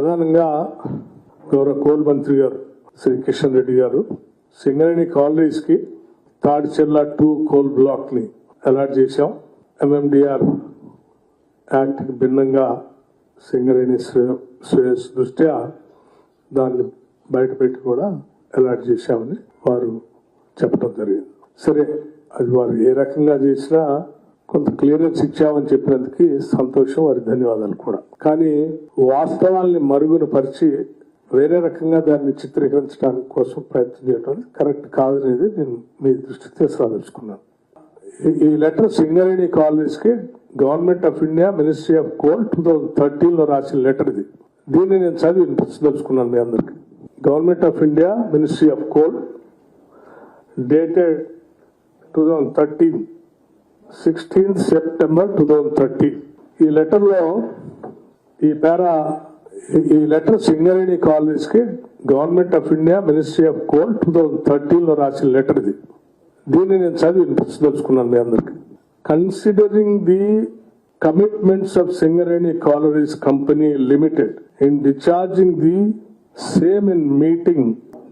ప్రధానంగా గౌరవ కోల్ మంత్రి గారు శ్రీ కిషన్ రెడ్డి గారు సింగరేణి కాలనీస్ కి తాడిచెర్ల 2 కోల్ బ్లాక్ ని అలాట్ చేశాం. MMDR యాక్ట్ కి భిన్నంగా సింగరేణి శ్రేయస్ దృష్ట్యా దాన్ని బయటపెట్టి కూడా అలాట్ చేశామని వారు చెప్పడం జరిగింది. సరే, అది వారు ఏ రకంగా చేసినా కొంత క్లియరెన్స్ ఇచ్చామని చెప్పినందుకు సంతోషం, వారి ధన్యవాదాలు కూడా. కానీ వాస్తవాల్ని మరుగున పరిచి వేరే రకంగా దాన్ని చిత్రీకరించడానికి కోసం ప్రయత్నం చేయడం కరెక్ట్ కాదనేది నేను మీ దృష్టికి తీసుకురాదలుచుకున్నాను. ఈ లెటర్ సింగరేణి కాలనీస్ కి government of India ministry of coal 2013 లో రాసిన లెటర్ ఇది. దీన్ని నేను చదివి వినిపించదలుచుకున్నాను మీ అందరికి. Government of India ministry of coal dated 2013 16th September 2013. ఈ లెటర్ లో ఈ లెటర్ సింగరేణి కాలనీస్ కి government of India ministry of coal 2013 లో రాసిన లెటర్ ఇది. దీన్ని నేను చదివి వినిపించదలుచుకున్నాను మీ అందరికి. Considering the commitments of Singareni Collieries Company Limited in discharging the same in meeting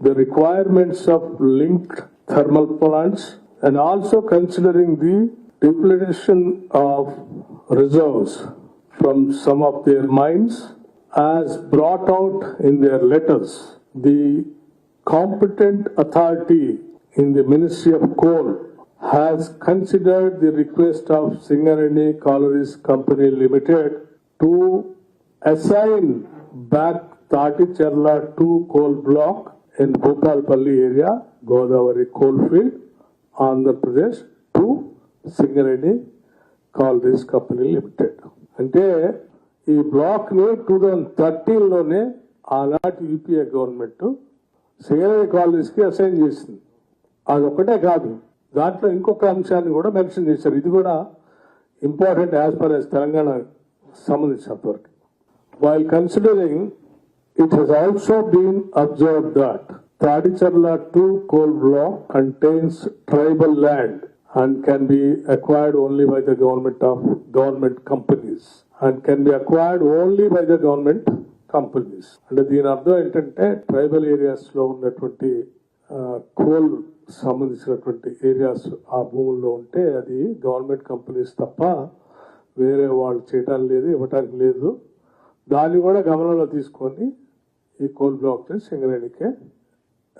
the requirements of linked thermal plants and also considering the depletion of reserves from some of their mines as brought out in their letters, the competent authority in the Ministry of Coal has considered the request of Singareni Collieries Company Limited to assign back Tadicherla 2 coal block in Bhopalpalli area, Godavari coalfield, Andhra Pradesh to Singareni Collieries Company Limited. అంటే ఈ black ని 2013 లోనే ఆనాటి UPA government Singareni colonies కి assign చేసింది. అదొక్కటే కాదు, దాంట్లో ఇంకొక అంశాన్ని కూడా మెన్షన్ చేశారు. ఇది కూడా important as per as Telangana సంబంధించినంత వరకు. While considering it has also been observed that Tadicherla 2 coal block contains tribal land and can be acquired only by the government companies and can be acquired only by the government companies. అంటే దీని అర్థం ఏంటంటే tribal areas లో ఉన్నటువంటి coal సంబంధించినటువంటి areas ఆ భూముల్లో ఉంటే అది గవర్నమెంట్ కంపెనీస్ తప్ప వేరే వాళ్ళు చేయడానికి లేదు, ఇవ్వటానికి లేదు. దాన్ని కూడా గమనంలో తీసుకొని ఈ కోల్ బ్లాక్ ని సింగరేణికే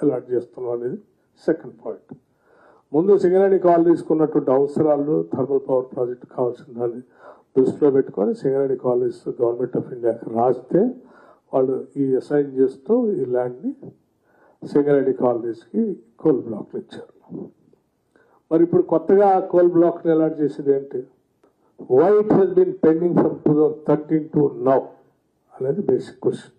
అలాట్ చేస్తున్నాం అనేది సెకండ్ పాయింట్. ముందు సింగరేణి కాలనీస్కి ఉన్నటువంటి అవసరాలు, థర్మల్ పవర్ ప్రాజెక్ట్ కావాల్సిన దాన్ని దృష్టిలో పెట్టుకొని సింగరేణి కాలనీస్ గవర్నమెంట్ ఆఫ్ ఇండియాకి రాస్తే వాళ్ళు ఈ అసైన్ చేస్తూ ఈ ల్యాండ్ని సింగరేణి కాలనీస్ కి కోల్ బ్లాక్ ఇచ్చారు. మరి ఇప్పుడు కొత్తగా కోల్ బ్లాక్ ని అలాట్ చేసేది ఏంటి? Why it has been pending from 2013 to now అనేది బేసిక్ క్వశ్చన్.